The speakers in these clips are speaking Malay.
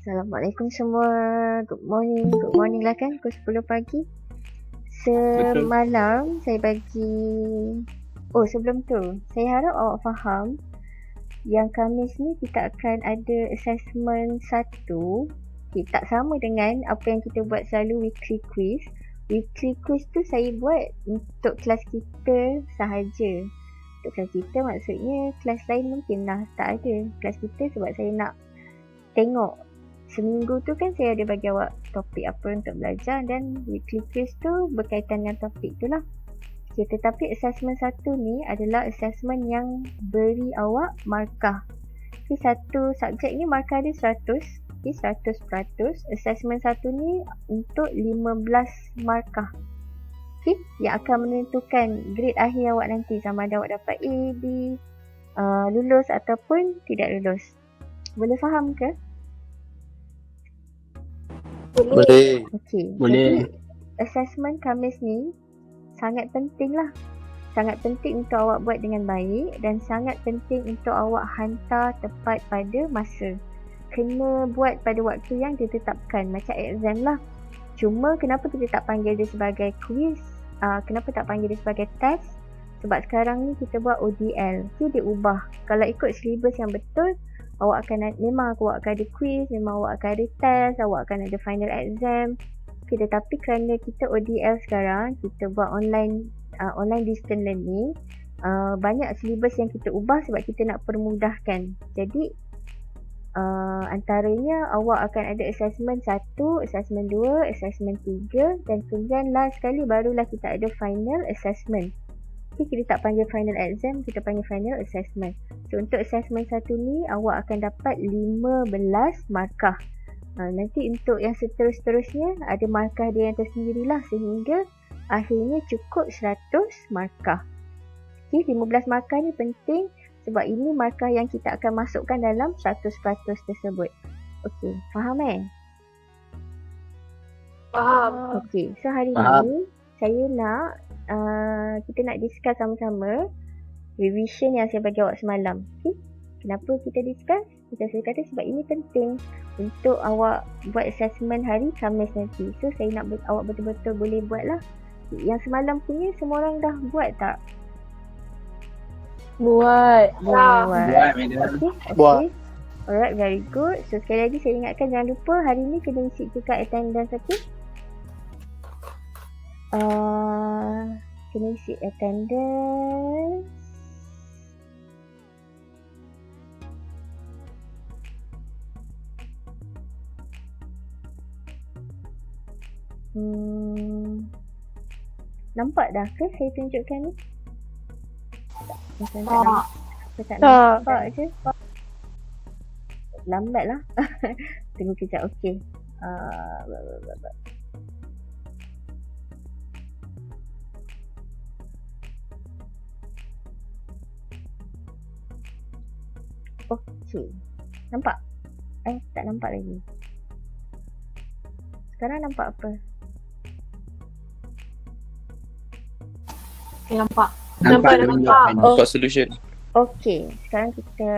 Assalamualaikum semua. Good morning. Good morning lah kan. Pukul 10 pagi. Betul. Semalam saya bagi... sebelum tu. Saya harap awak faham yang Khamis ni kita akan ada assessment 1. Tak sama dengan apa yang kita buat selalu weekly quiz. Weekly quiz tu saya buat untuk kelas kita sahaja. Untuk kelas kita maksudnya kelas lain mungkin lah tak ada. Kelas kita sebab saya nak tengok seminggu tu kan saya ada bagi awak topik apa untuk belajar dan weekly quiz tu berkaitan dengan topik tu lah. Okay, tetapi assessment 1 ni adalah assessment yang beri awak markah. Okay, satu subjek ni markah dia 100. Okay, 100%. Assessment 1 ni untuk 15 markah. Okay, yang akan menentukan grade akhir awak nanti sama ada awak dapat A, B, lulus ataupun tidak lulus. Boleh faham ke? Boleh. Okey. Boleh. Jadi assessment Khamis ni sangat penting lah. Sangat penting untuk awak buat dengan baik dan sangat penting untuk awak hantar tepat pada masa. Kena buat pada waktu yang ditetapkan macam exam lah. Cuma kenapa kita tak panggil dia sebagai quiz? Kenapa tak panggil dia sebagai test? Sebab sekarang ni kita buat ODL. Dia ubah. Kalau ikut syllabus yang betul, memang awak akan ada quiz, memang awak akan ada test, awak akan ada final exam. Okay, tetapi kerana kita ODL sekarang, kita buat online distance learning, banyak syllabus yang kita ubah sebab kita nak permudahkan. Jadi antaranya awak akan ada assessment 1, assessment 2, assessment 3 dan kemudian last sekali barulah kita ada final assessment. Okay, kita tak panggil final exam, kita panggil final assessment. So untuk assessment 1 ni awak akan dapat 15 markah. Nanti untuk yang seterusnya ada markah dia yang tersendirilah sehingga akhirnya cukup 100 markah. Okay, 15 markah ni penting sebab ini markah yang kita akan masukkan dalam 100% tersebut. Okey, faham Faham. Okey, so hari ni saya nak kita nak discuss sama-sama revision yang saya bagi awak semalam. Okay? Kenapa kita discuss? Saya kata sebab ini penting untuk awak buat assessment hari Khamis nanti. So saya nak awak betul-betul boleh buat lah. Yang semalam punya semua orang dah buat tak? Buat. Okay. Buat. Alright, very good. So sekali lagi saya ingatkan jangan lupa hari ni kena isi juga attendance, okay? Kena isi attendance. Nampak dah ke saya tunjukkan ni? Macam tak nampak je. Lambat lah. Tunggu kejap, okey. Okey. Nampak? Tak nampak lagi. Sekarang nampak apa? Nampak. Nampak solution. Okey, sekarang kita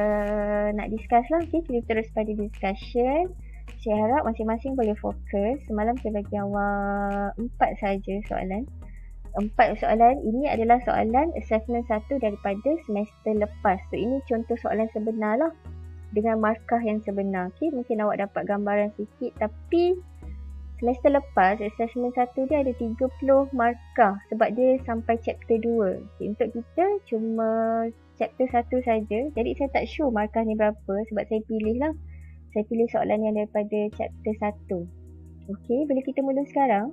nak discuss lah. Okay, kita terus pada discussion. Saya harap masing-masing boleh fokus. Semalam saya bagi awak 4 saja soalan. 4 soalan ini adalah soalan assessment 1 daripada semester lepas. So ini contoh soalan sebenar lah dengan markah yang sebenar. Okay, mungkin awak dapat gambaran sikit tapi semester lepas assessment 1 dia ada 30 markah sebab dia sampai chapter 2. Okay, untuk kita cuma chapter 1 saja. Jadi saya tak sure markah ni berapa sebab saya pilih lah. Saya pilih soalan yang daripada chapter 1. Okay, boleh kita mula sekarang?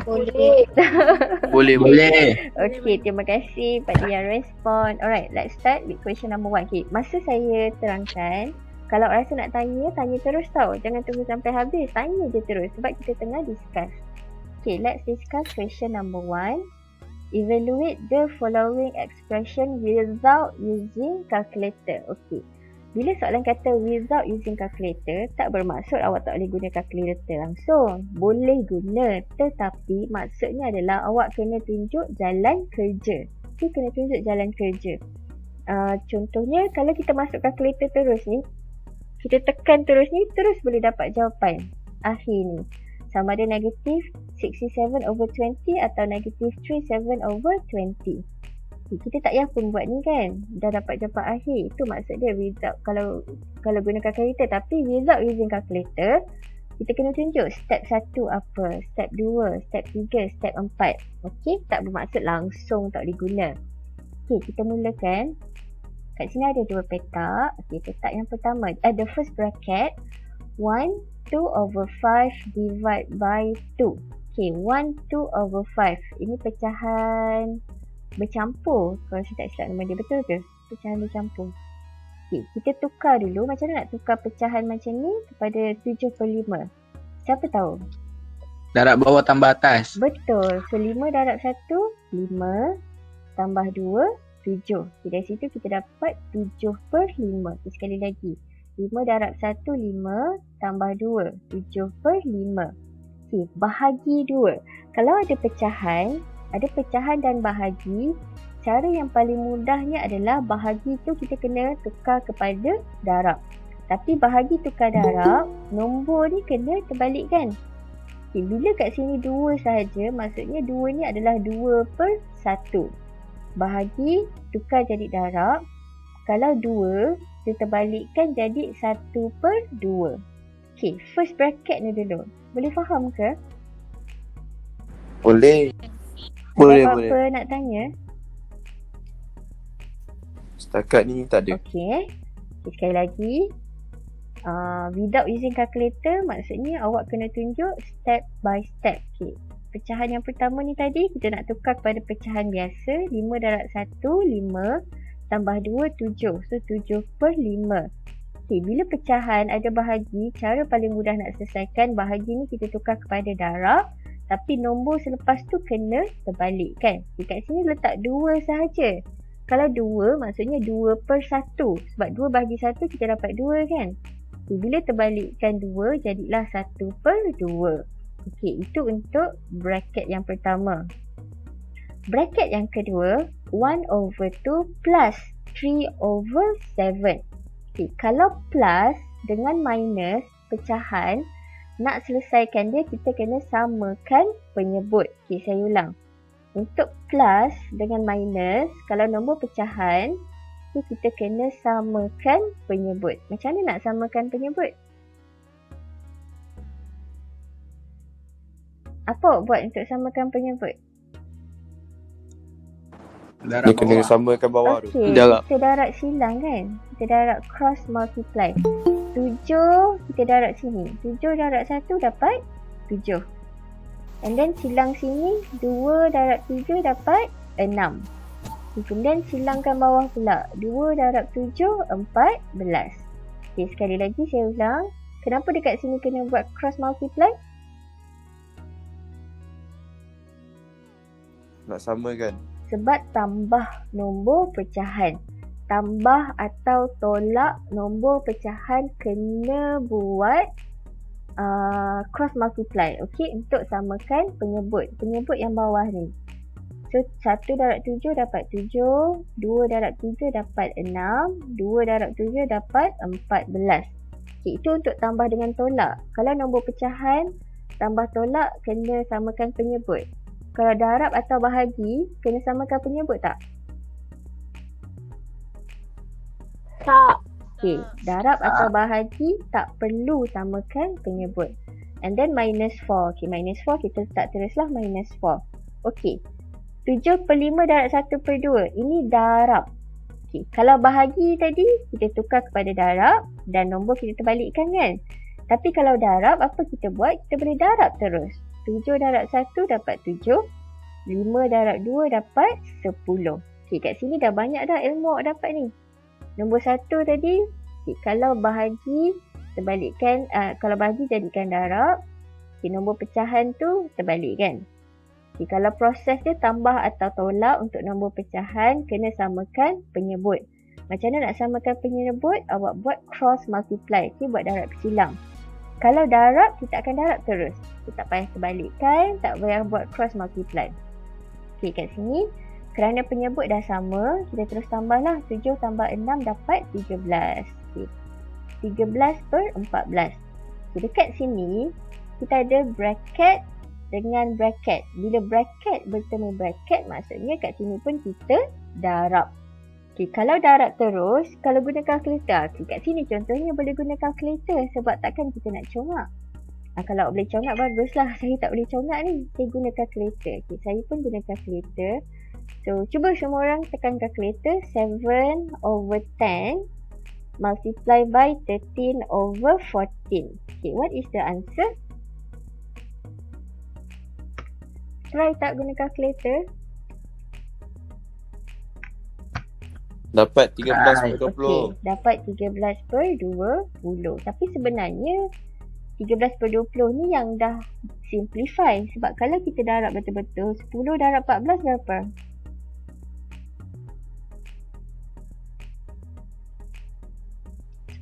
Boleh. Okay, terima kasih pada yang respon. Alright, let's start with question number 1. Okay, masa saya terangkan, kalau rasa nak tanya terus tau. Jangan tunggu sampai habis, tanya je terus sebab kita tengah discuss. Okay, let's discuss question number 1. Evaluate the following expression without using calculator. Okay. Bila soalan kata without using calculator, tak bermaksud awak tak boleh guna calculator langsung. Boleh guna, tetapi maksudnya adalah awak kena tunjuk jalan kerja. Okay, kena tunjuk jalan kerja. Contohnya kalau kita masuk kalkulator terus ni, kita tekan terus ni, terus boleh dapat jawapan akhir ni. Sama ada negatif 67/20 atau negatif 37/20. Kita tak payah pun buat ni kan. Dah dapat jawapan akhir. Itu maksud dia without, kalau gunakan kalkulator. Tapi without using calculator, kita kena tunjuk step 1 apa, step 2, step 3, step 4. Okey, tak bermaksud langsung tak boleh guna. Okey, kita mulakan. Kat sini ada dua petak. Okey, petak yang pertama, the first bracket 1/2/5 divide by 2. Okey, 1/2/5. Ini pecahan bercampur. Kalau saya tak silap nama dia, betul ke? Pecahan bercampur. Okey, kita tukar dulu. Macam mana nak tukar pecahan macam ni kepada 7/5? Siapa tahu? Darab bawah tambah atas. Betul. So 5 darab 1, 5 tambah 2, 7. Okay, dari situ kita dapat 7/5. Okay, sekali lagi. 5 darab 1, 5 tambah 2, 7/5. Okay, bahagi 2. Kalau ada pecahan dan bahagi, cara yang paling mudahnya adalah bahagi tu kita kena tukar kepada darab. Tapi bahagi tukar darab, nombor ni kena terbalikkan. Okay, bila kat sini 2 sahaja, maksudnya 2 ni adalah 2/1. Bahagi tukar jadi darab. Kalau 2, kita terbalikkan jadi 1/2. Okay, first bracket ni dulu. Boleh faham ke? Boleh. Apa-apa nak tanya? Setakat ni tak ada. Okay, sekali lagi. Without using calculator, maksudnya awak kena tunjuk step by step. Okay. Pecahan yang pertama ni tadi, kita nak tukar kepada pecahan biasa. 5 darab 1, 5 tambah 2, 7. So 7/5. Okay, bila pecahan ada bahagi, cara paling mudah nak selesaikan bahagi ni kita tukar kepada darab. Tapi nombor selepas tu kena terbalikkan. Okay, kat sini letak 2 sahaja. Kalau 2, maksudnya 2/1. Sebab 2 bahagi 1, kita dapat 2 kan? Okay, bila terbalikkan 2, jadilah 1/2. Okey, itu untuk bracket yang pertama. Bracket yang kedua, 1/2 plus 3/7. Okey, kalau plus dengan minus pecahan, nak selesaikan dia kita kena samakan penyebut. Okey, saya ulang. Untuk plus dengan minus, kalau nombor pecahan, kita kena samakan penyebut. Macam mana nak samakan penyebut? Apa buat untuk samakan penyebut? Darab Dia kena bawah. samakan bawah tu. Okey, kita darab silang kan? Kita darab cross multiply. 7 kita darab sini. 7 darab 1 dapat 7. And then silang sini 2 darab 7 dapat 6. Kemudian silangkan bawah pula. 2 darab 7, 14. Okay, sekali lagi saya ulang. Kenapa dekat sini kena buat cross multiply? Nak samakan. Sebab tambah nombor pecahan. Tambah atau tolak nombor pecahan kena buat cross multiply. Okey, untuk samakan penyebut. Penyebut yang bawah ni. So 1 darab 7 dapat 7, 2 darab 3 dapat 6, 2 darab 7 dapat 14. Okey, itu untuk tambah dengan tolak. Kalau nombor pecahan tambah tolak kena samakan penyebut. Kalau darab atau bahagi, kena samakan penyebut tak? Tak. Okey, darab atau bahagi tak perlu samakan penyebut. And then minus 4. Okey, minus 4 kita letak teruslah minus 4. Okey, 7/5 darab 1/2. Ini darab. Okey, kalau bahagi tadi, kita tukar kepada darab dan nombor kita terbalikkan kan? Tapi kalau darab, apa kita buat? Kita boleh darab terus. 7 darab 1 dapat 7. 5 darab 2 dapat 10. Okey, kat sini dah banyak dah ilmu awak dapat ni. Nombor 1 tadi, okay, kalau bahagi terbalikkan, kalau bahagi jadikan darab. Okay, nombor pecahan tu terbalikkan. Okay, kalau proses dia tambah atau tolak untuk nombor pecahan, kena samakan penyebut. Macam mana nak samakan penyebut? Awak buat cross multiply. Okay, buat darab silang. Kalau darab, kita akan darab terus. Kita tak payah terbalikkan, tak payah buat cross multiply. Okey, kat sini Kerana penyebut dah sama, kita terus tambahlah. 7 tambah 6 dapat 13. Okay. 13 per 14. Okay, dekat sini, kita ada bracket dengan bracket. Bila bracket bertemu bracket, maksudnya kat sini pun kita darab. Okay, kalau darab terus, kalau guna kalkulator, okay, kat sini contohnya boleh guna kalkulator sebab takkan kita nak congak. Kalau boleh congak baguslah. Saya tak boleh congak ni. Saya guna kalkulator. Okay, saya pun guna kalkulator. So, cuba semua orang tekan kalkulator. 7 over 10 multiply by 13 over 14. Okay, what is the answer? Try tak guna kalkulator? Dapat 13 per 20. Okay, dapat 13 per 20. Tapi sebenarnya 13 per 20 ni yang dah simplify. Sebab kalau kita darab betul-betul, 10 darab 14 berapa?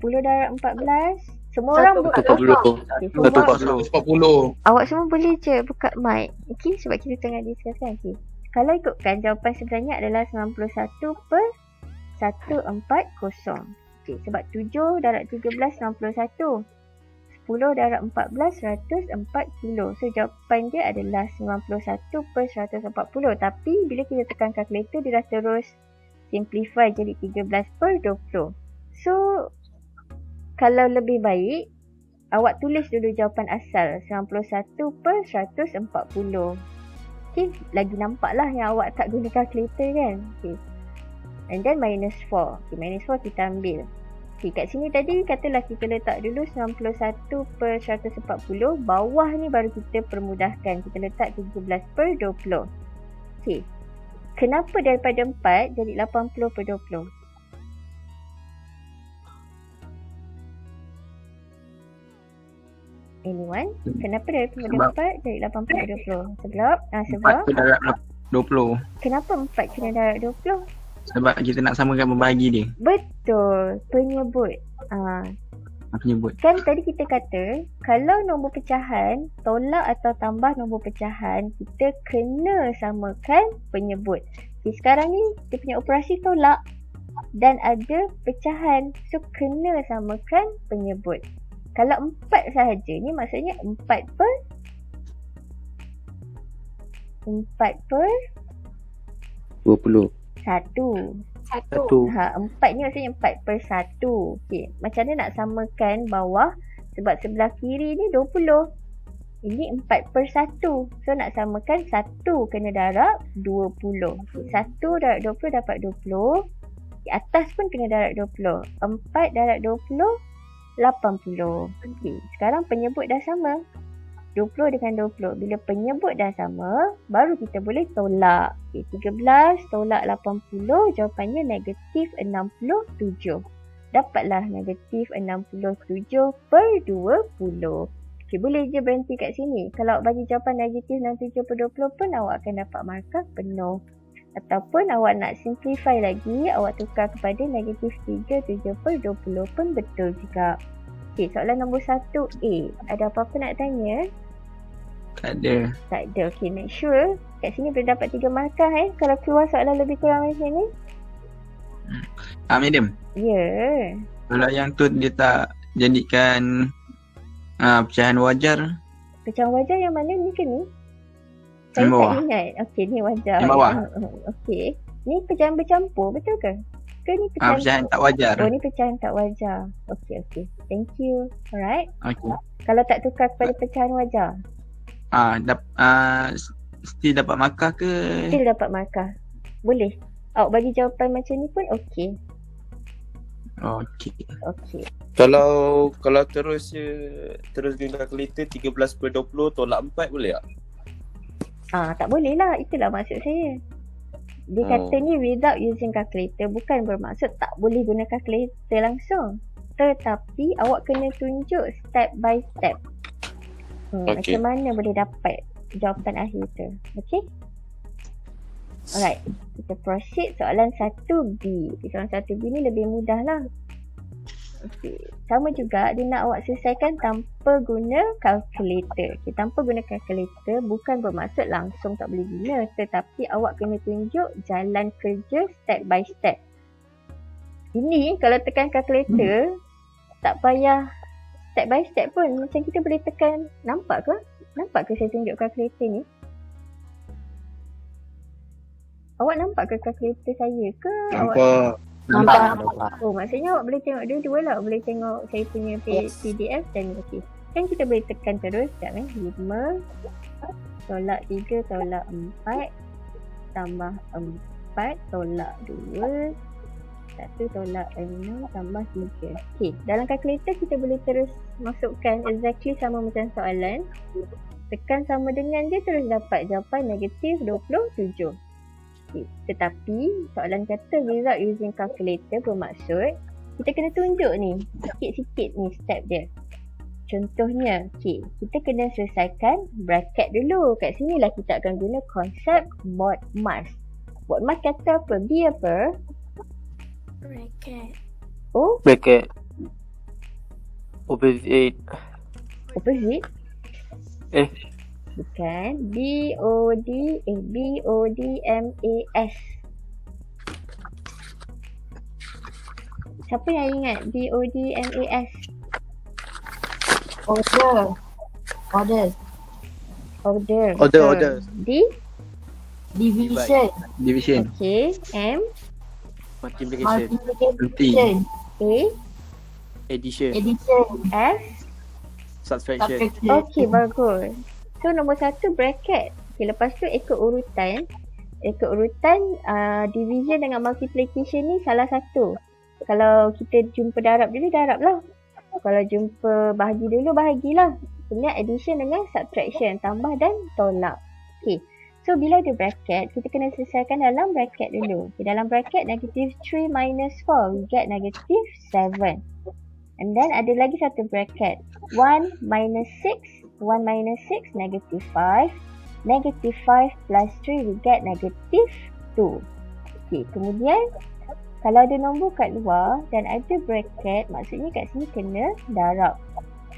10 darab 14. Semua orang buat 40. 40. Awak semua boleh je buka mic. Okay, sebab kita tengah discusskan. Okay. Kalau ikutkan, jawapan sebenarnya adalah 91 per 140. Okay, sebab 7 darab 13, 61. 10 darab 14, 140. So, jawapan dia adalah 91 per 140. Tapi, bila kita tekan kalkulator, dia dah terus simplify jadi 13 per 20. So, kalau lebih baik, awak tulis dulu jawapan asal 91 per 140. Okay, lagi nampak lah yang awak tak guna kalkulator kan. Okay. And then minus 4. Okay, minus 4 kita ambil. Okay, kat sini tadi katalah kita letak dulu 91 per 140. Bawah ni baru kita permudahkan. Kita letak 13 per 20. Okay. Kenapa daripada 4 jadi 80 per 20? Anyone? Kenapa daripada 4 jadi 80 per 20? Sebab 4 tu darab 20. Kenapa 4 kena darab 20? Sebab kita nak samakan pembagi dia. Betul. Penyebut. Penyebut. Kan tadi kita kata, kalau nombor pecahan, tolak atau tambah nombor pecahan, kita kena samakan penyebut. Okay, sekarang ni, dia punya operasi tolak dan ada pecahan. So, kena samakan penyebut. Kalau 4 sahaja, ni maksudnya 4 per 20. 1. 1. 4 ni maksudnya 4 per 1. Okay. Macam mana nak samakan bawah? Sebab sebelah kiri ni 20. Ini 4 per 1. So nak samakan 1 kena darab 20. 1 darab 20 dapat 20. Di atas pun kena darab 20. 4 darab 20, 80. Okay. Sekarang penyebut dah sama. 20 dengan 20. Bila penyebut dah sama, baru kita boleh tolak. Okay, 13 tolak 80, jawapannya negatif 67. Dapatlah negatif 67 per 20. Okay, boleh je berhenti kat sini. Kalau bagi jawapan negatif 67 per 20 pun awak akan dapat markah penuh. Ataupun awak nak simplify lagi, awak tukar kepada negatif 37 per 20 pun betul juga. Okay, soalan nombor 1A. Ada apa-apa nak tanya? Tak ada. Tak ada. Okay, make sure kat sini boleh dapat 3 markah kalau keluar soalan lebih kurang macam ni. Madam. Ya. Kalau yang tu dia tak jadikan pecahan wajar. Pecahan wajar yang mana ni ke ni? Saya bawah. tak ingat. Okey, ni wajar. Yang bawah. Okey. Ni pecahan bercampur, betul ke? Ke ni Pecahan tak wajar. Oh, ni pecahan tak wajar. Okey, okey. Thank you. Alright. Okey. Kalau tak tukar kepada pecahan wajar, Still dapat markah ke? still dapat markah. Boleh. Awak bagi jawapan macam ni pun okey. Okey. Okey. Kalau terus guna kalkulator 13 per 20 tolak 4 boleh tak? Tak boleh lah. Itulah maksud saya. Dia kata ni without using calculator, bukan bermaksud tak boleh guna calculator langsung. Tetapi awak kena tunjuk step by step. Okay. Macam mana boleh dapat jawapan akhir tu. Okay? Alright. Kita proceed soalan 1B. Soalan 1B ni lebih mudah lah. Okey. Sama juga dia nak awak selesaikan tanpa guna kalkulator. Okay, tanpa guna kalkulator bukan bermaksud langsung tak boleh guna, tetapi awak kena tunjuk jalan kerja step by step. Ini kalau tekan kalkulator tak payah step by step pun. Macam kita boleh tekan, nampak ke? Nampak ke saya tunjuk kalkulator ni? Awak nampak ke kalkulator saya ke? Nampak. Oh, maksudnya awak boleh tengok dua-dua lah. Awak boleh tengok saya punya PDF dan okey. Kan kita boleh tekan terus. Sekejap 5 tolak 3 tolak 4 tambah 4 tolak 2 1 tolak 6 tambah 3. Okey, dalam kalkulator kita boleh terus masukkan exactly sama macam soalan. Tekan sama dengan dia terus dapat jawapan negatif 27. Okay. Tetapi soalan kata without using calculator bermaksud kita kena tunjuk ni sikit-sikit ni step dia. Contohnya, okay, kita kena selesaikan bracket dulu. Kat sinilah kita akan guna konsep BODMAS. BODMAS kata apa? B apa? Bracket. Oh, Bracket. Opposite. opposite? Bukan. BODMAS. Siapa yang ingat BODMAS? Order. Order. D? Division. Division. Okay. M? Multiplication. Multiplication. A? Addition. S? Subtraction. Subtraction. Okay, bagus. So, nombor 1 bracket. Okay, lepas tu ikut urutan. Division dengan multiplication ni salah satu. Kalau kita jumpa darab dulu, darab lah. Kalau jumpa bahagi dulu, bahagilah. Kemudian addition dengan subtraction. Tambah dan tolak. Okay. So, bila ada bracket, kita kena selesaikan dalam bracket dulu. Okay, dalam bracket, negative 3 minus 4. We get negative 7. And then ada lagi satu bracket. 1 minus 6. 1 minus 6, negative 5. Negative 5 plus 3, we get negative 2. Okay, kemudian kalau ada nombor kat luar dan ada bracket, maksudnya kat sini kena darab.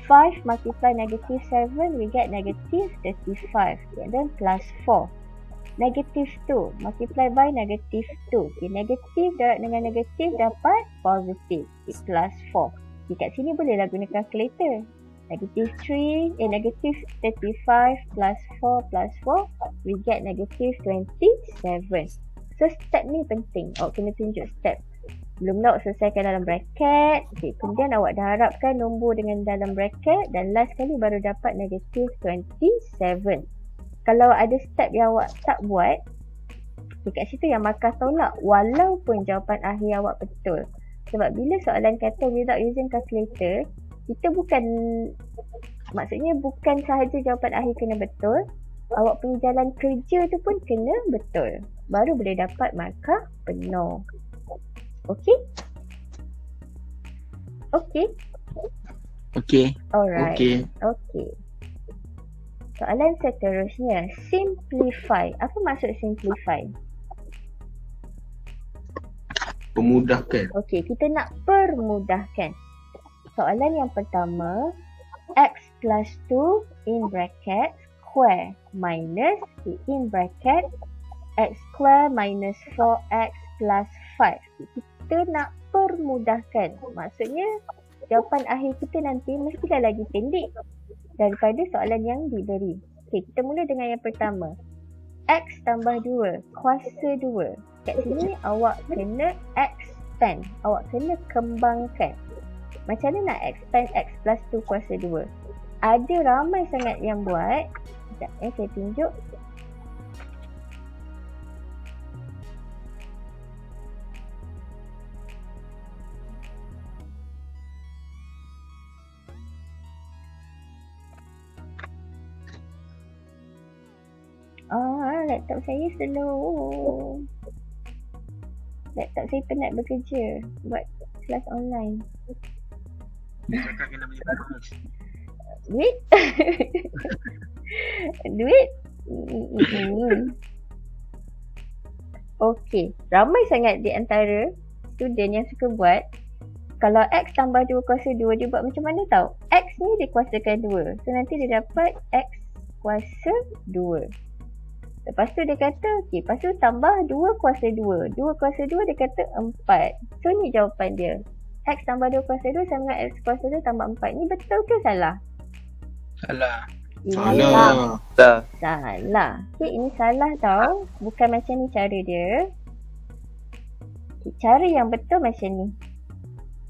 5 multiply negative 7, we get negative 35. And then plus 4. Negative 2 multiply by negative 2. Okay, negatif darab dengan negatif dapat positif. Okay, plus 4. Okay, kat sini bolehlah guna calculator. Negative 35 plus 4 plus 4, we get negative 27. So step ni penting. Awak kena tunjuk step. Belum awak selesaikan dalam bracket. Okay, kemudian awak darabkan nombor dengan dalam bracket dan last kali baru dapat negative 27. Kalau ada step yang awak tak buat, dekat situ yang markah tolak walaupun jawapan akhir awak betul. Sebab bila soalan kata without using calculator, kita maksudnya bukan sahaja jawapan akhir kena betul, awak punya jalan kerja tu pun kena betul. Baru boleh dapat markah penuh. Okey? Okey? Okey. Alright. Okey. Okey. Soalan seterusnya, simplify. Apa maksud simplify? Pemudahkan. Okey, kita nak permudahkan. Soalan yang pertama, x plus 2 in bracket square minus in bracket x square minus 4x plus 5. Kita nak permudahkan. Maksudnya jawapan akhir kita nanti mestilah lagi pendek daripada soalan yang diberi. Okey, kita mula dengan yang pertama. X tambah 2 kuasa 2. Kat sini awak kena expand. Awak kena kembangkan. Macam mana nak expand x plus 2 kuasa 2? Ada ramai sangat yang buat. Sekejap, saya tunjuk. Laptop saya slow. Laptop saya penat bekerja buat kelas online. Cakap kena beli baru. Duit? Duit? Okey, ramai sangat di antara student yang suka buat. Kalau X tambah 2 kuasa 2, dia buat macam mana tau? X ni dia kuasakan 2. So nanti dia dapat X kuasa 2. Lepas tu dia kata, okey, lepas tu tambah 2 kuasa 2. 2 kuasa 2 dia kata 4. So ni jawapan dia. X tambah 2 kuasa 2 sama dengan X kuasa 2 tambah 4. Ni betul ke salah? Salah. Salah. Dah. Salah. Okay, ini salah tau. Bukan macam ni cara dia. Okay, cara yang betul macam ni.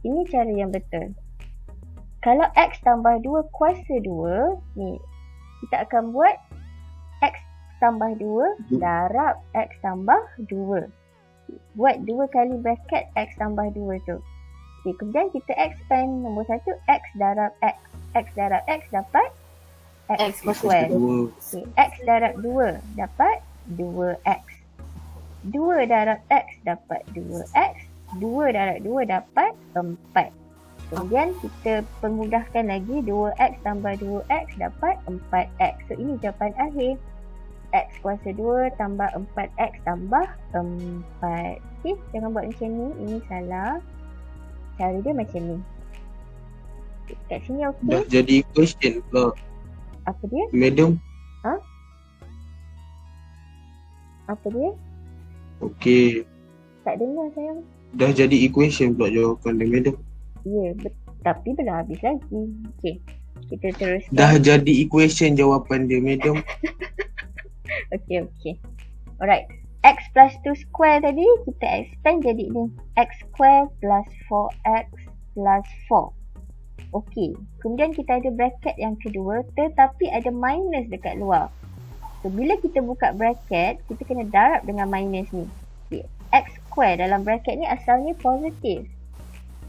Ini cara yang betul. Kalau X tambah 2 kuasa 2, ni. Kita akan buat X tambah 2 darab X tambah 2. Buat 2 kali bracket X tambah 2 tu. Okay, kemudian kita expand nombor 1 X darab X. X darab X dapat X square. Okay, X darab 2 dapat 2X. 2 darab X dapat 2X. 2 darab 2 dapat 4. Kemudian kita pemudahkan lagi, 2X tambah 2X dapat 4X. So ini jawapan akhir. X kuasa 2 tambah 4X tambah 4. Okay, jangan buat macam ni. Ini salah. Cara dia macam ni. Kat sini okey. Dah jadi equation pula. Apa dia? Madam. Apa dia? Okey. Tak dengar sayang. Dah jadi equation pula jawapan dia, madam. Ya, tapi belum habis lagi. Okey. Kita teruskan. Dah jadi equation jawapan dia, madam. Okey. Alright. X plus 2 square tadi kita expand jadi ni. X square plus 4X plus 4. Okey. Kemudian kita ada bracket yang kedua tetapi ada minus dekat luar. So bila kita buka bracket, kita kena darab dengan minus ni. Okay. X square dalam bracket ni asalnya positif.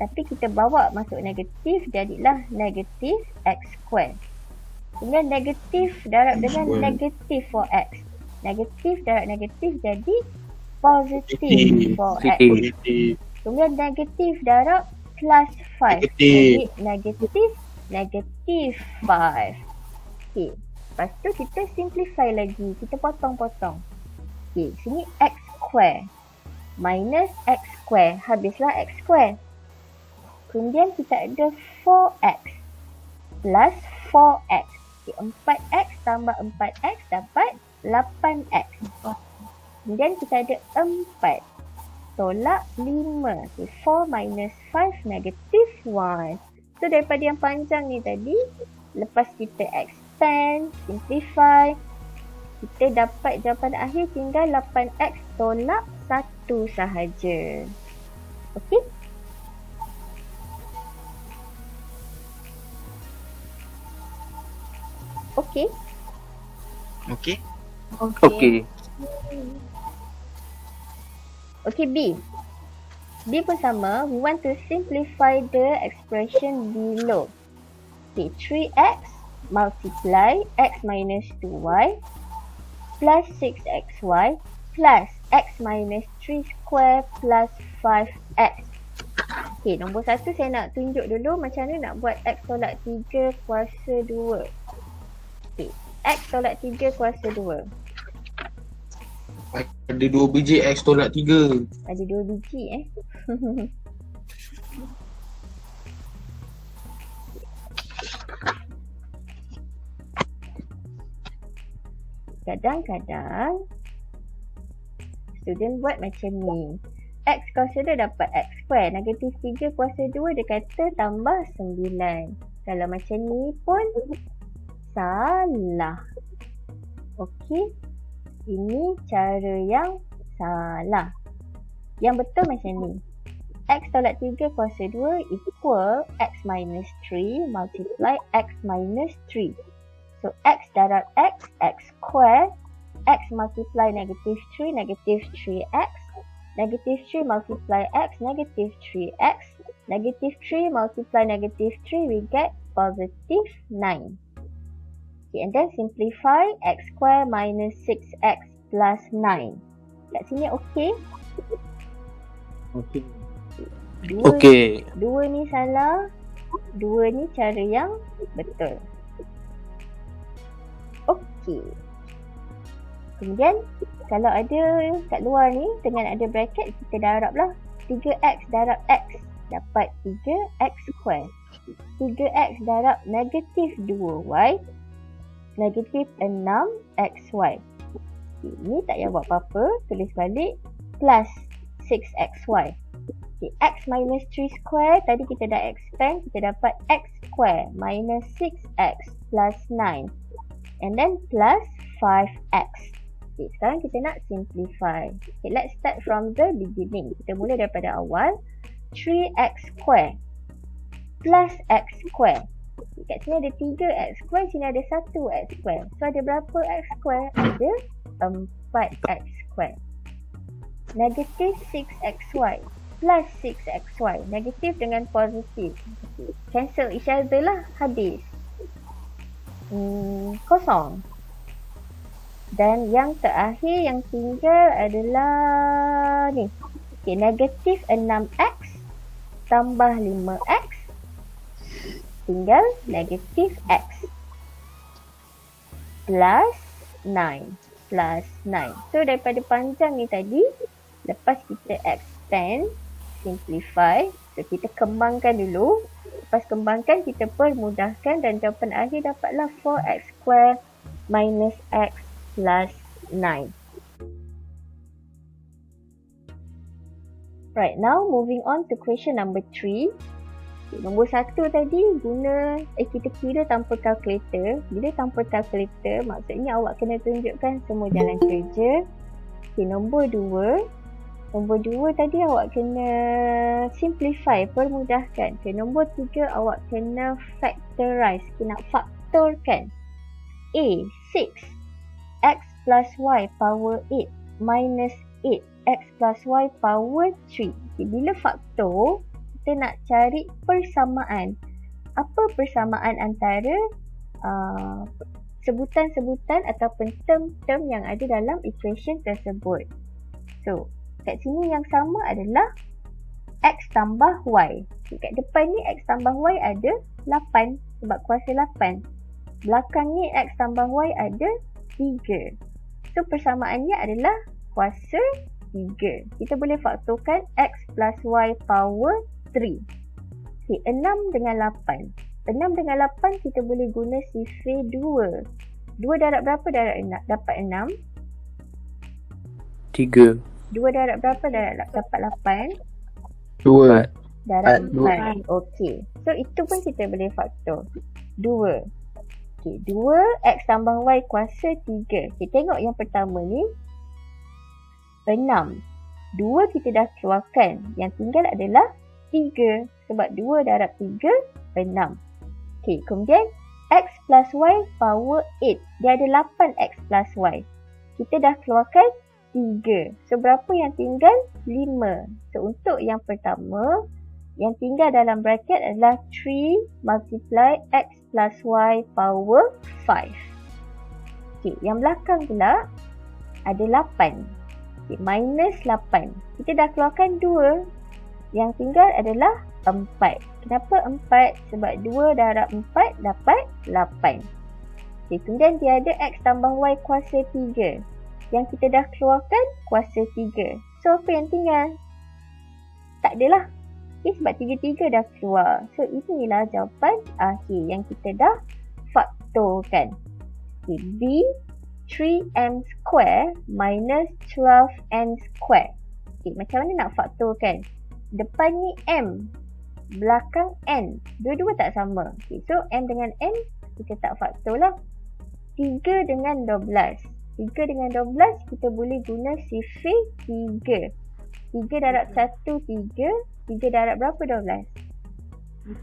Tapi kita bawa masuk negatif, jadilah negatif X square. Kemudian negatif darab dengan negatif 4X. Negatif darab negatif jadi positif 4X. Positif. Kemudian negatif darab plus 5. Negatif. Jadi negatif 5. Okay. Lepas tu kita simplify lagi. Kita potong-potong. Okay. Sini X square minus X square. Habislah X square. Kemudian kita ada 4X plus 4X. Okay. 4X tambah 4X dapat 8X. Kemudian kita ada 4 tolak 5. Okay, 4 minus 5 negatif 1. So daripada yang panjang ni tadi, lepas kita expand, simplify, kita dapat jawapan akhir tinggal 8X tolak 1 sahaja. Okey? Okey? Okey. Okey. Okay, B. B pun sama. We want to simplify the expression below. Okay, 3x multiply x minus 2y plus 6xy plus x minus 3 square plus 5x. Okay, nombor 1 saya nak tunjuk dulu macam mana nak buat x tolak 3 kuasa 2. Okay, x tolak 3 kuasa 2. Ada 2 biji X tolak 3. Ada 2 biji Kadang-kadang student buat macam ni. X kuasa 2 dapat X square. Negatif 3 kuasa 2 dia kata tambah 9. Kalau macam ni pun salah. Okey. Ini cara yang salah. Yang betul macam ni. X tolak 3 kuasa 2 equal X minus 3 multiply X minus 3. So X darab X, X square. X multiply negative 3, negative 3X. Negative 3 multiply X, negative 3X. Negative 3 multiply negative 3, we get positive 9. Okay, and then simplify X square minus 6X plus 9. Kat sini okey? Okey. Dua ni salah. Dua ni cara yang betul. Okey. Kemudian kalau ada kat luar ni dengan ada bracket, kita darab lah. 3x darab x dapat 3x square. 3x darab negatif 2y, negatif 6xy. Ini tak payah buat apa-apa, tulis balik, plus 6xy. X minus 3 square, tadi kita dah expand, kita dapat x square minus 6x plus 9. And then plus 5x. Sekarang kita nak simplify. Let's start from the beginning. Kita mula daripada awal. 3x square plus x square. Kat sini ada 3x square, sini ada 1x square. So ada berapa x square? Ada 4x square. Negatif 6xy plus 6xy. Negatif dengan positif. Cancel each other lah. Habis. Kosong. Dan yang terakhir yang tinggal adalah ni. Okay, negatif 6x tambah 5x tinggal negatif x plus 9. So daripada panjang ni tadi, lepas kita expand, simplify, so kita kembangkan dulu. Lepas kembangkan, kita permudahkan dan jawapan akhir dapatlah 4x square minus x plus 9. Right, now moving on to question number 3. Okay, nombor 1 tadi guna, kita kira tanpa kalkulator. Bila tanpa kalkulator, maksudnya awak kena tunjukkan semua jalan kerja. Okay, nombor 2. Nombor 2 tadi awak kena simplify, permudahkan. Okay, nombor 3 awak kena factorize, kena faktorkan. A, 6. X plus Y power 8 minus 8 X plus Y power 3. Okay, bila faktor, kita nak cari persamaan. Apa persamaan antara sebutan-sebutan ataupun term-term yang ada dalam equation tersebut? So, kat sini yang sama adalah X tambah Y. Okay, kat depan ni X tambah Y ada 8 sebab kuasa 8. Belakang ni X tambah Y ada 3. So, persamaannya adalah kuasa 3. Kita boleh faktorkan X plus Y power 3. Okay, 6 dengan 8. 6 dengan 8 kita boleh guna sifar 2. 2 darab berapa dapat 6? 3. 2 darab berapa dapat 8? 2. Darab 4. 4. Okey. So, itu pun kita boleh faktor. 2. Okey, 2 X tambah Y kuasa 3. Okey, tengok yang pertama ni. 6. 2 kita dah keluarkan. Yang tinggal adalah 3. Sebab 2 darab 3, 6. Okey, kemudian X plus Y power 8. Dia ada 8X plus Y. Kita dah keluarkan 3. So, berapa yang tinggal? 5. So, untuk yang pertama, yang tinggal dalam bracket adalah 3 multiply X plus Y power 5. Okey, yang belakang pula ada 8. Okay, minus 8. Kita dah keluarkan 2. Yang tinggal adalah 4. Kenapa 4? Sebab 2 darab 4 dapat 8. Okay, kemudian dia ada X tambah Y kuasa 3. Yang kita dah keluarkan kuasa 3. So, apa yang tinggal? Tak adalah. Okay, sebab 3 dah keluar. So, inilah jawapan akhir yang kita dah faktorkan. Okay, B 3m square minus 12n square. Okay, macam mana nak faktorkan? Depan ni m, belakang n. Dua-dua tak sama. Okay, so m dengan n, kita tak faktor lah. 3 dengan 12. 3 dengan 12, kita boleh guna sifar 3. 3 darab 1, 3. 3 darab berapa 12?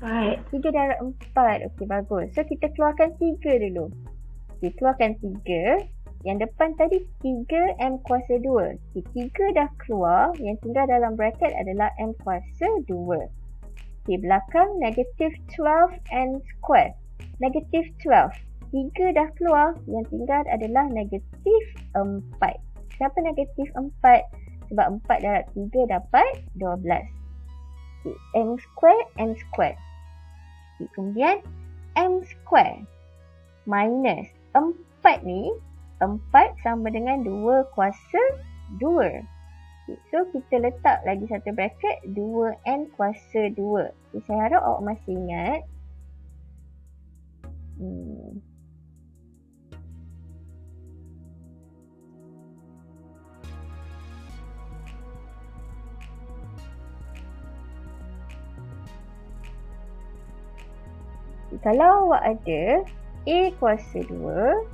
4. 3 darab 4. Okey, bagus. So, kita keluarkan 3 dulu. Okay, keluarkan 3. Yang depan tadi 3m kuasa 2. Okay, 3 dah keluar. Yang tinggal dalam bracket adalah m kuasa 2. Okay, belakang negatif 12n square. Negatif 12. 3 dah keluar. Yang tinggal adalah negatif 4. Kenapa negatif 4? Sebab 4 darab 3 dapat 12. Okay, m square, n square. Okay, kemudian m square minus 4 ni, 4 sama dengan 2 kuasa 2. Okay, so kita letak lagi satu bracket 2n kuasa 2. Okay, saya harap awak masih ingat. Kalau awak ada A kuasa 2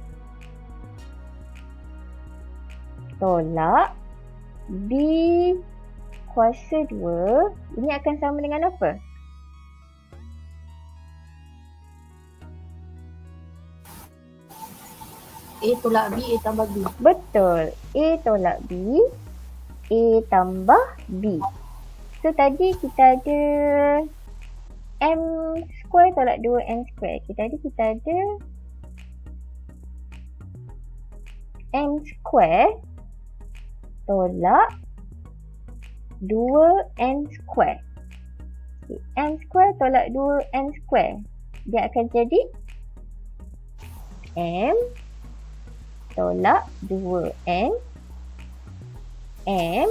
tolak B kuasa 2, ini akan sama dengan apa? A tolak B, A tambah B. Betul. A tolak B, A tambah B. So tadi kita ada M square tolak 2N square. Okay, tadi kita ada M square tolak 2N square. Okay, M square tolak 2N square. Dia akan jadi M tolak 2N M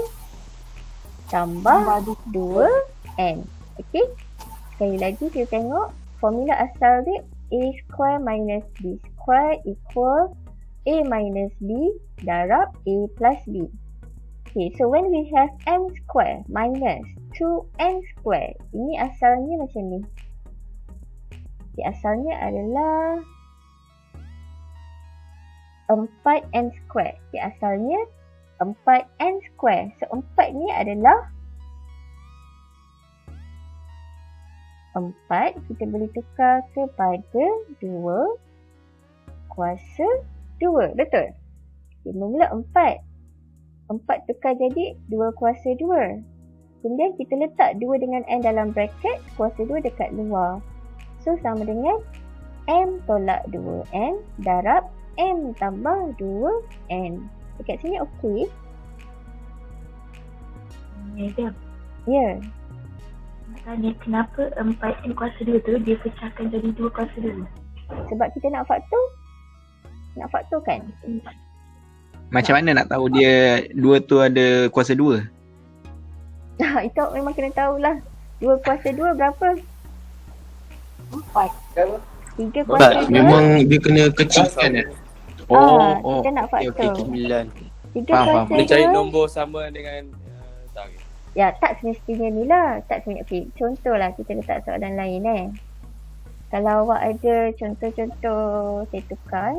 tambah 2N. Okay. Sekali lagi kita tengok formula asal dia A square minus B square equal A minus B darab A plus B. Okay, so when we have M square minus 2N square, ini asalnya macam ni. Okay, asalnya adalah 4N square. Okay, asalnya 4N square. So 4 ni adalah 4, kita boleh tukar kepada 2 kuasa 2. Betul? Okay, mula 4 tukar jadi 2 kuasa 2. Kemudian kita letak 2 dengan N dalam bracket, kuasa 2 dekat luar. So sama dengan M tolak 2N darab M tambah 2N. Dekat sini okey? Madam, Ya. nak tanya kenapa 4N kuasa 2 tu dia pecahkan jadi 2 kuasa 2? Sebab kita nak faktor. Nak faktorkan. Macam mana nak tahu dia 2 tu ada kuasa 2? Itu memang kena tahulah. 2 kuasa 2 berapa? 4. 3 kuasa 2. Memang dia kena kecilkan. Kita nak okay, faktor. 9. 3 Faham, kuasa Dia cari 2. nombor sama dengan tak. Ya, tak semestinya ni lah. Tak semestinya. Okey, contohlah kita letak soalan lain Kalau awak ada contoh-contoh, saya tukar.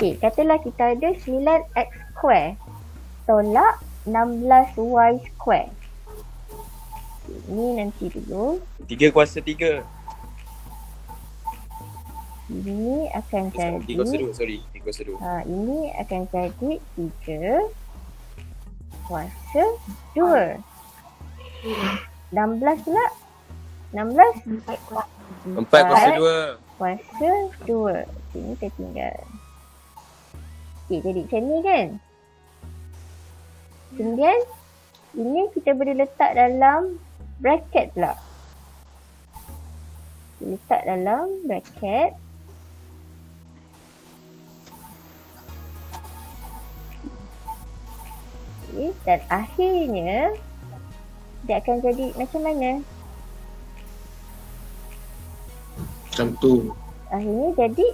Okey, katalah kita ada 9x square tolak 16y square. Ini nanti dulu. 3 kuasa 3. Ini akan 3 kuasa jadi 2, sorry. 3 kuasa 2. ini akan jadi 3 kuasa 2. 16 pula. 16 4 kuasa. 4 kuasa 2. kuasa 2. Ini tertinggal. Okey, jadi macam ni kan. Kemudian ini kita boleh letak dalam bracket pula. Letak dalam bracket. Okay, dan akhirnya dia akan jadi macam mana? Macam tu. Akhirnya jadi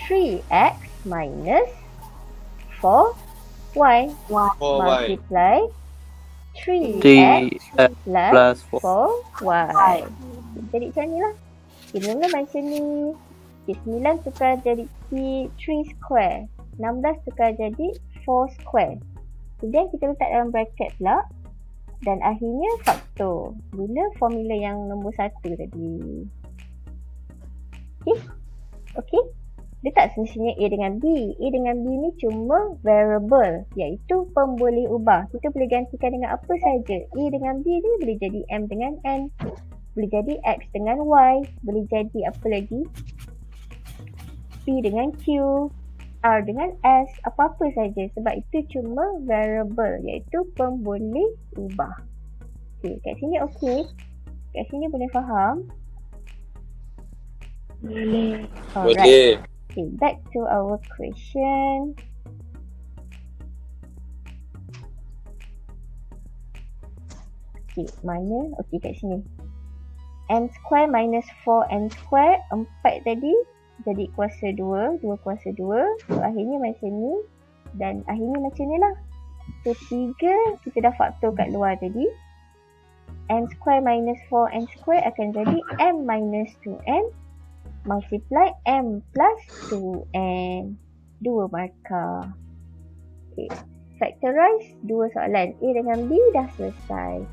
3x minus 4y 4y. multiply 3x 3x plus plus 4y. Jadi macam ni lah. Okay, mula macam ni. Okay, 9 tukar jadi 3 square. 16 tukar jadi 4 square. Kemudian kita letak dalam bracket pula. Dan akhirnya faktor. Guna formula yang nombor 1 tadi. Okay. Okay. Dia tak semestinya A dengan B. A dengan B ni cuma variable, iaitu pemboleh ubah. Kita boleh gantikan dengan apa saja. A dengan B ni boleh jadi M dengan N. Boleh jadi X dengan Y. Boleh jadi apa lagi? P dengan Q. R dengan S. Apa-apa saja. Sebab itu cuma variable, iaitu pemboleh ubah. Okay, kat sini okay. Kat sini boleh faham? Boleh. Alright. Boleh. Okay, back to our question. Okay, mana? Okay, kat sini. N square minus 4n square, 4 tadi jadi kuasa 2, 2 kuasa 2. So, akhirnya macam ni. Dan akhirnya macam ni lah. So, 3 kita dah faktor kat luar tadi. N square minus 4n square akan jadi m minus 2n multiply m plus 2n. 2 markah. Okay. Factorize 2 soalan. A dengan B dah selesai.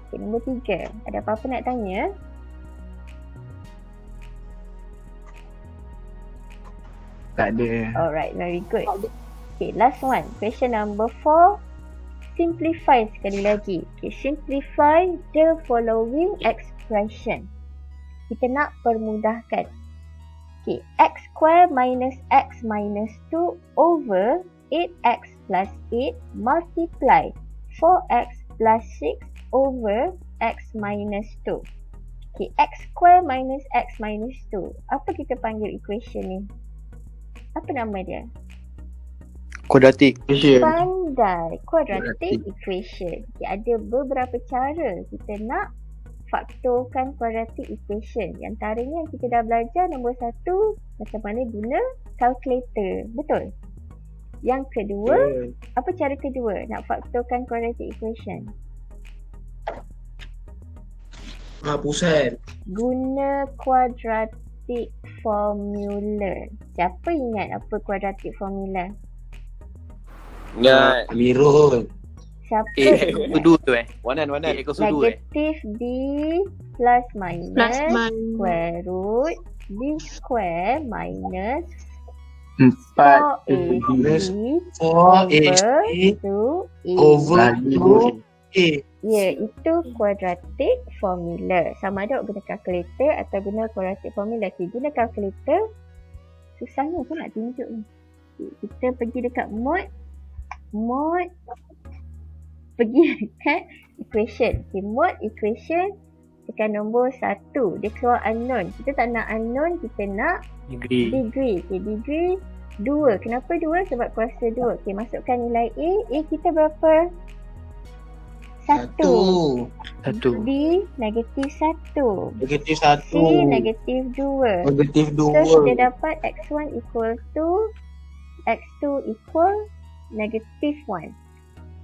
Okay, nombor 3. Ada apa-apa nak tanya? Tak ada. Alright, very good. Okay, last one. Question number 4. Simplify sekali lagi. Okay, simplify the following expression. Kita nak permudahkan. Okay, x square minus x minus 2 over 8x plus 8 multiply 4x plus 6 over x minus 2. Okay, x square minus x minus 2. Apa kita panggil equation ni? Apa nama dia? Kuadratik. Pandai. Quadratic equation. Okay, ada beberapa cara kita nak faktorkan quadratic equation. Di antaranya yang kita dah belajar nombor 1, macam mana guna calculator. Betul? Yang kedua, apa cara kedua nak faktorkan quadratic equation? Pusat. Guna quadratic formula. Siapa ingat apa quadratic formula? Ingat. Mirror. Siapa A ingat? equal 2 tu Wanan. A equal 2 Negatif B plus minus square root B square minus 4 minus 4AC 4AC over 2A. Ya, itu quadratic formula. Sama ada guna calculator atau guna quadratic formula. Okay, guna calculator, susahnya aku nak tunjuk ni. Okay, kita pergi dekat mod, pergi dekat equation. Okay, mod equation, tekan nombor 1. Dia keluar unknown. Kita tak nak unknown, kita nak degree. degree. Okay, degree 2. Kenapa 2? Sebab kuasa 2. Okay, masukkan nilai A. A kita berapa? 1. 1 B negatif 1. Negatif C 1. negatif 2. Negatif So 2. kita dapat x1 equal to x2 equal negative 1.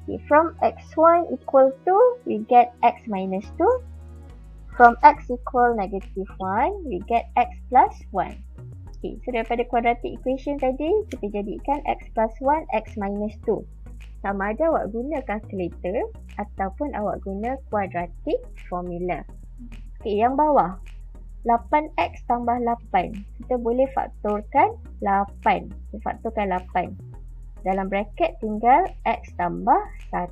Okay, from x1 equal to we get x minus 2. From x equal negative 1 we get x plus 1. Okay, so daripada quadratic equation tadi kita jadikan x plus 1 x minus 2. Sama ada awak guna calculator ataupun awak guna quadratic formula. Okay, yang bawah 8x tambah 8. Kita boleh faktorkan 8. Kita faktorkan 8. Dalam bracket tinggal x tambah 1.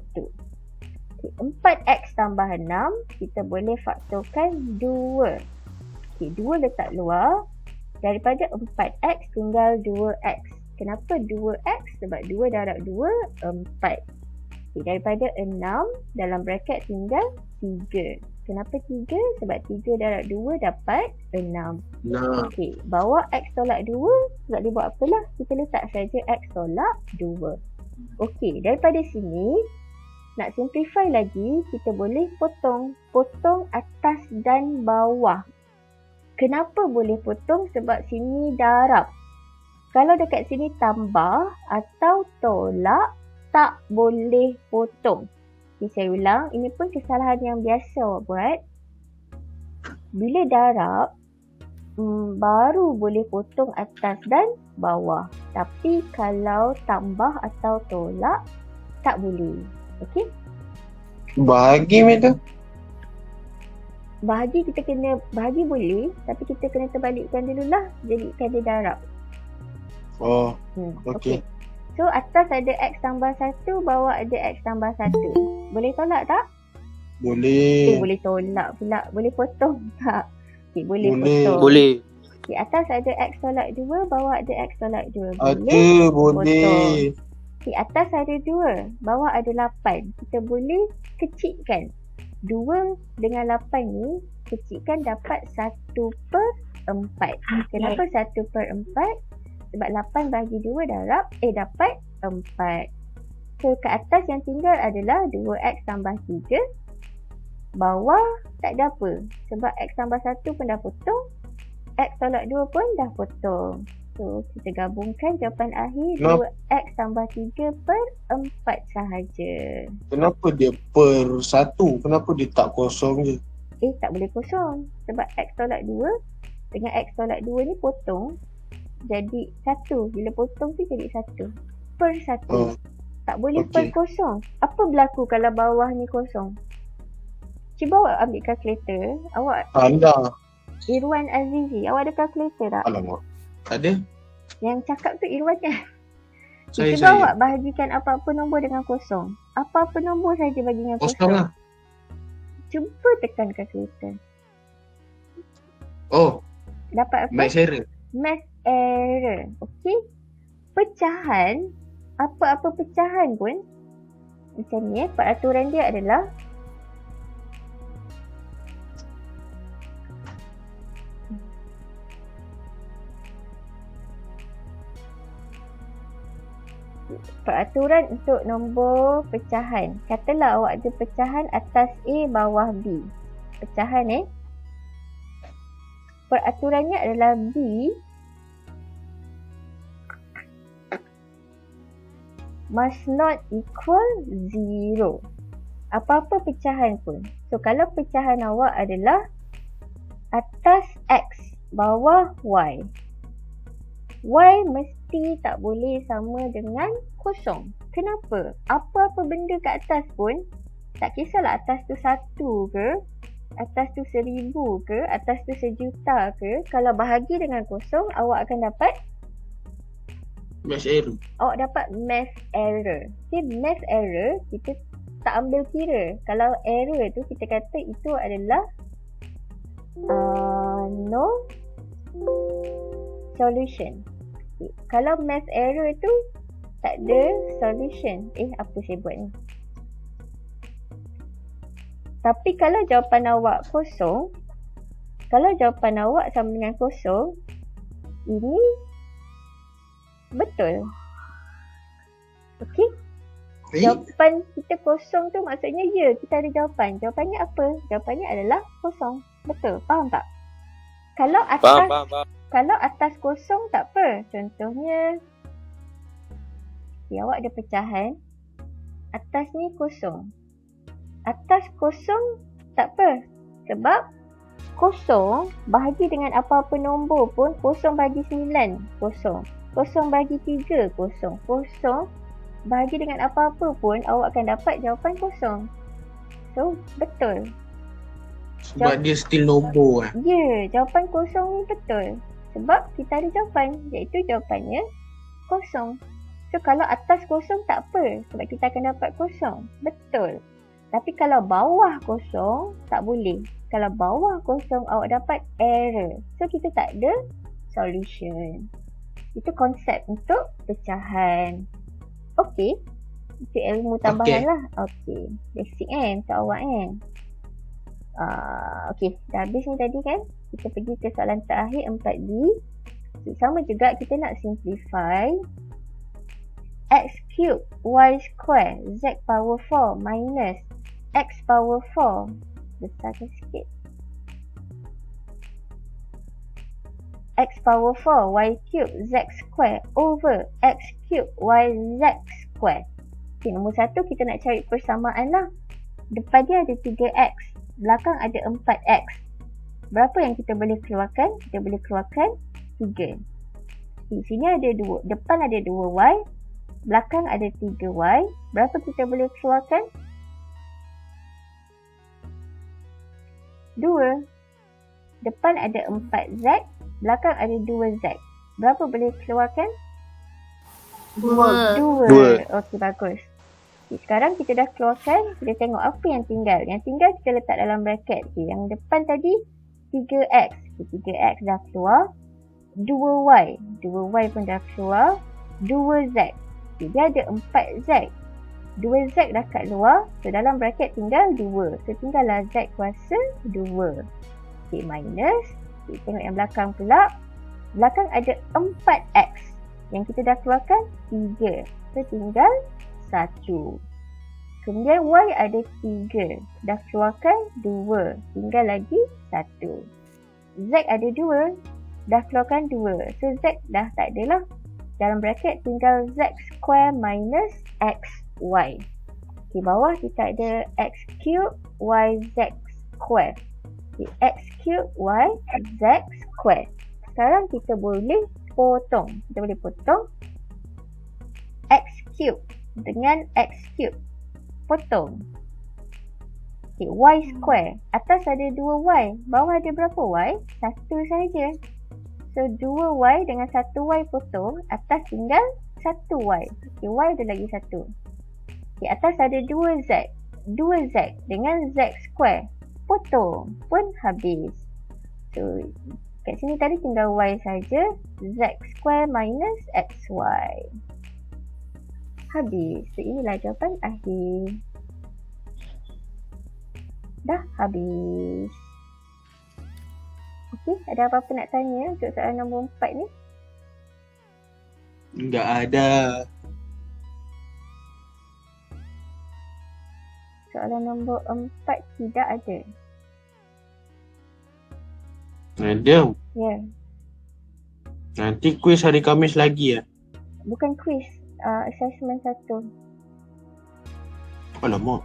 Okay, 4x tambah 6. Kita boleh faktorkan 2. Okay, 2 letak luar. Daripada 4x tinggal 2x. Kenapa 2x? Sebab 2 darab 2, 4. Okay, daripada 6, dalam bracket tinggal 3. Kenapa 3? Sebab 3 darab 2 dapat 6. Nah. Okey, bawa x tolak 2, tak boleh buat apalah. Kita letak saja x tolak 2. Okey, daripada sini, nak simplify lagi, kita boleh potong. Potong atas dan bawah. Kenapa boleh potong? Sebab sini darab. Kalau dekat sini tambah atau tolak, tak boleh potong. Okay, saya ulang. Ini pun kesalahan yang biasa awak buat. Bila darab, baru boleh potong atas dan bawah. Tapi kalau tambah atau tolak, tak boleh. Okey? Bahagi macam tu. Bahagi kita kena, bahagi boleh. Tapi kita kena terbalikkan dululah. Jadikan dia darab. Oh, Okey. okey. So atas ada x tambah 1, bawah ada x tambah 1. Boleh tolak tak? Boleh. Boleh tolak pula. Boleh potong tak? Okay, boleh Boleh. potong. Boleh. Okay, atas ada x tolak 2, bawah ada x tolak 2. Ada, boleh. Okay, atas ada 2, bawah ada 8. Kita boleh kecilkan. 2 dengan 8 ni kecilkan dapat 1/4. Kenapa 1/4? Sebab 8 bahagi 2 dapat 4. So ke atas yang tinggal adalah 2x tambah 3. Bawah tak ada apa. Sebab x tambah 1 pun dah potong. X tolak 2 pun dah potong. So kita gabungkan jawapan akhir Kenapa? 2x tambah 3/4 sahaja. Kenapa dia per 1? Kenapa dia tak kosong je? Tak boleh kosong. Sebab x tolak 2 dengan x tolak 2 ni potong. Jadi 1. Bila potong tu jadi 1. Per 1. Oh, Tak boleh okey. per kosong. Apa berlaku kalau bawah ni kosong? Cuba awak ambil kalkulator. Awak, Anda. Irwan Azizi, awak ada kalkulator tak? Alamak. Tak ada? Yang cakap tu Irwan kan? Saya, Cuba awak bahagikan apa-apa nombor dengan kosong. Apa-apa nombor saja bagi dengan Kosong kosong. lah. Cuba tekan kalkulator. Oh, Dapat apa? max error. Math error. Okey. Pecahan, apa-apa pecahan pun macam ni peraturan dia adalah peraturan untuk nombor pecahan. Katalah awak ada pecahan atas A bawah B. Pecahan peraturannya adalah B must not equal 0. Apa-apa pecahan pun. So kalau pecahan awak adalah atas X bawah Y, Y mesti tak boleh sama dengan kosong. Kenapa? Apa-apa benda kat atas pun, tak kisahlah atas tu 1 ke, atas tu 1000 ke, atas tu 1,000,000 ke, kalau bahagi dengan kosong, awak akan dapat Max error. awak dapat math error. Okay, math error kita tak ambil kira. Kalau error tu kita kata itu adalah no solution. Okay. Kalau math error tu tak ada solution. Apa saya buat ni? Tapi kalau jawapan awak kosong, kalau jawapan awak sama dengan kosong, ini betul. Okey? Jawapan kita kosong tu maksudnya ya, kita ada jawapan. Jawapannya apa? Jawapannya adalah kosong. Betul? Faham tak? Kalau atas Faham. kalau atas kosong tak apa. Contohnya awak ada pecahan. Atas ni kosong. Atas kosong tak apa. Sebab kosong bahagi dengan apa-apa nombor pun, kosong bagi 9 kosong. Kosong bagi 3 kosong. Kosong bahagi dengan apa-apa pun awak akan dapat jawapan kosong. So betul. Sebab dia still nombor Ya, jawapan kosong ni betul. Sebab kita ada jawapan, iaitu jawapannya kosong. So kalau atas kosong tak apa, sebab kita akan dapat kosong. Betul. Tapi kalau bawah kosong, tak boleh. Kalau bawah kosong, awak dapat error. So kita tak ada solution. Itu konsep untuk pecahan. Okey. Itu ilmu tambahan lah. Okey. Basic untuk awak Okey. Dah habis ni tadi kan? Kita pergi ke soalan terakhir 4D. Sama juga kita nak simplify. X cube Y square Z power 4 minus X power 4. Besarkan sikit. X power 4 Y cube Z square over X cube Y Z square. Okay, nombor 1 kita nak cari persamaan lah. Depan dia ada 3X. Belakang ada 4X. Berapa yang kita boleh keluarkan? Kita boleh keluarkan 3. Di sini ada 2. Depan ada 2Y. Belakang ada 3Y. Berapa kita boleh keluarkan? 2. Depan ada 4Z. Belakang ada 2Z. Berapa boleh keluarkan? 2. Okey, bagus. Okay, sekarang kita dah keluarkan. Kita tengok apa yang tinggal. Yang tinggal kita letak dalam bracket. Okay, yang depan tadi 3X. Okay, 3X dah keluar. 2Y. 2Y pun dah keluar. 2Z. Okay, dia ada 4Z. 2Z dah kat luar. So dalam bracket tinggal 2. So tinggallah Z kuasa 2. Okay, minus. Okay, tengok yang belakang pula. Belakang ada 4X. Yang kita dah keluarkan 3. So tinggal 1. Kemudian Y ada 3. Dah keluarkan 2. Tinggal lagi 1. Z ada 2. Dah keluarkan 2. So Z dah tak ada lah. Dalam bracket tinggal Z square minus XY. Okay, bawah kita ada X cube YZ square. Okay, X cube YZ square. Sekarang kita boleh potong. Kita boleh potong X cube dengan X cube. Potong. Okay, Y square. Atas ada 2Y. Bawah ada berapa Y? 1 saja. So 2Y dengan 1Y potong. Atas tinggal 1Y. Okay, Y ada lagi 1. Okay, atas ada 2Z. 2Z dengan Z square. Potong. Pun habis. So kat sini tadi tinggal Y saja. Z square minus XY. Habis. So inilah jawapan akhir. Dah habis. Okey, ada apa-apa nak tanya untuk soalan nombor 4 ni? Enggak ada. Soalan nombor 4 tidak ada. Ada. Ya, Nanti kuis hari Khamis lagi ya. bukan quiz. Assessment 1. Alamak.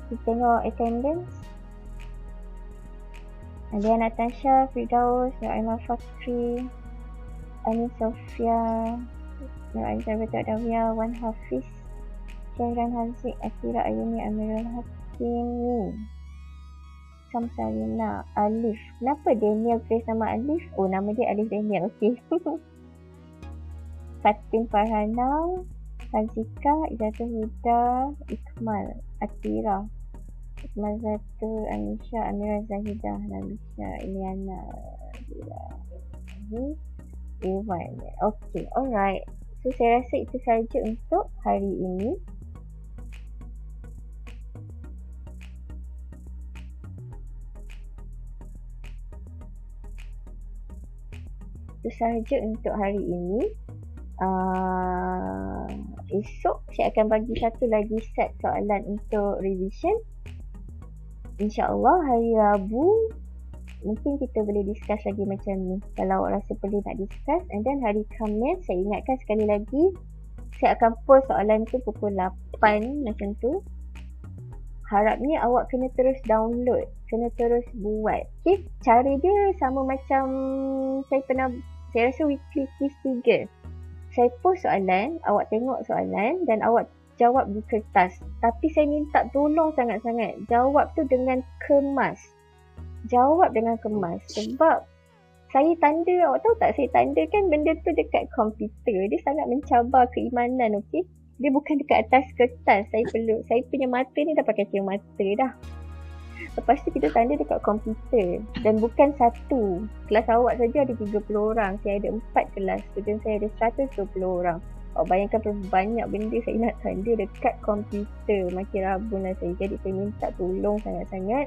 Kita tengok attendance. Ada Natasha, Firdaus, Naimah Fakri, Ani Sofia, Nur Aizah Betul Dawiyah, Wan Hafiz, Syahran Haziq, Akira Ayuni, Amirul Hakimi, Samsarina, Alif. Kenapa Daniel tulis nama Alif? Oh, nama dia Alif Daniel. Okey. Fatin Farhana, Hazika, Izzatun Huda, Ikmal, Atira, Ikmal Zatu, Amisha, Amira Zahidah, Nabisha, Iliana, Irwan. Okay, alright. So saya rasa itu saja untuk hari ini. Itu sahaja untuk hari ini. Esok saya akan bagi satu lagi set soalan untuk revision. InsyaAllah hari Rabu mungkin kita boleh discuss lagi macam ni kalau awak rasa perlu nak discuss. And then hari Khamis saya ingatkan sekali lagi, saya akan post soalan tu pukul 8 macam tu. Harapnya awak kena terus download, kena terus buat. Okay, cara dia sama macam saya rasa weekly quiz 3. Saya post soalan, awak tengok soalan dan awak jawab di kertas. Tapi saya minta tolong sangat-sangat, jawab tu dengan kemas. Jawab dengan kemas. Sebab saya tanda, awak tahu tak, saya tandakan benda tu dekat komputer. Dia sangat mencabar keimanan, okey. Dia bukan dekat atas kertas. Saya punya mata ni dah pakai cermata dah. Lepas tu kita tanda dekat komputer. Dan bukan satu. Kelas awak saja ada 30 orang. Saya ada 4 kelas. Student saya ada 120 orang. Awak bayangkan berapa banyak benda saya nak tanda dekat komputer. Makin rabun lah saya. Jadi saya minta tolong sangat-sangat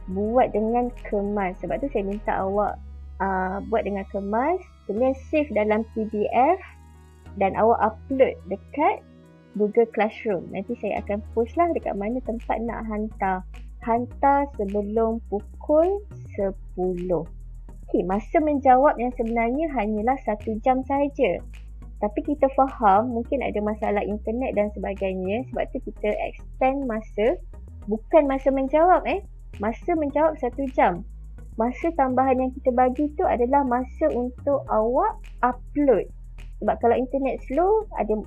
buat dengan kemas. Sebab tu saya minta awak buat dengan kemas. Kemudian save dalam PDF. Dan awak upload dekat Google Classroom. Nanti saya akan post lah dekat mana tempat nak hantar. Hantar sebelum pukul 10. Okay, masa menjawab yang sebenarnya hanyalah 1 jam sahaja. Tapi kita faham mungkin ada masalah internet dan sebagainya. Sebab tu kita extend masa. Bukan masa menjawab Masa menjawab 1 jam. Masa tambahan yang kita bagi tu adalah masa untuk awak upload. Sebab kalau internet slow, ada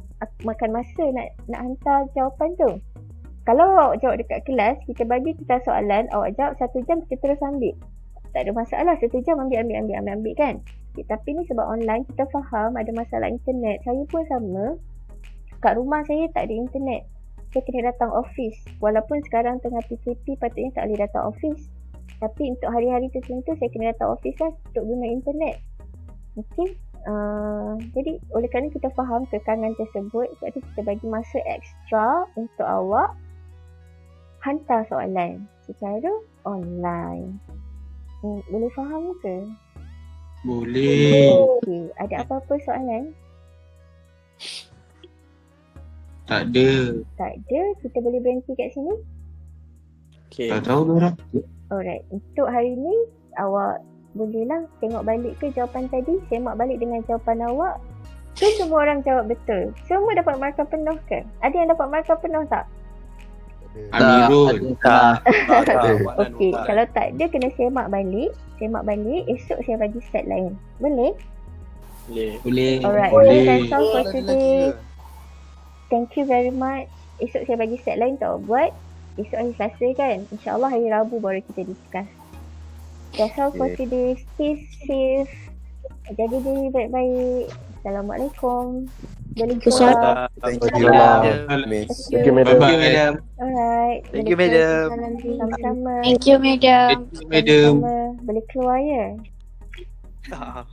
makan masa nak hantar jawapan tu. Kalau awak jawab dekat kelas, kita bagi kita soalan, awak jawab 1 jam, kita terus ambil. Tak ada masalah, 1 jam ambil kan. Okay, tapi ni sebab online, kita faham ada masalah internet. Saya pun sama. Kat rumah saya tak ada internet. Saya kena datang office. Walaupun sekarang tengah PKP, patutnya tak boleh datang office. Tapi untuk hari-hari tertentu, saya kena datang office lah untuk guna internet. Okay. Jadi oleh kerana kita faham kekangan tersebut, sebab tu kita bagi masa ekstra untuk awak hantar soalan secara online. Boleh faham ke? Boleh. Okey, ada apa-apa soalan? Tak ada. Tak ada, kita boleh berhenti kat sini. Okay. Tak tahu orang. Alright, untuk hari ni awak bolehlah tengok balik ke jawapan tadi, semak balik dengan jawapan awak. Tu semua orang jawab betul. Semua dapat markah penuh ke? Ada yang dapat markah penuh tak? Amirul. Tak. Okey, kalau tak ada kena semak balik. Semak balik, esok saya bagi set lain. Boleh? Boleh. Boleh. Alright, Boleh. that's all for today. Thank you very much. Esok saya bagi set lain tak buat. Esok hari Selasa kan? InsyaAllah hari Rabu baru kita discuss. That's all for today. Stay safe. Jaga diri baik-baik. Assalamualaikum. Boleh keluar. Thank you, Miss. Thank you, madam. Bye, madam. Alright. Thank you, madam. Sama-sama. Thank you, madam. Madam. Sama-sama. Boleh keluar ya? Tak.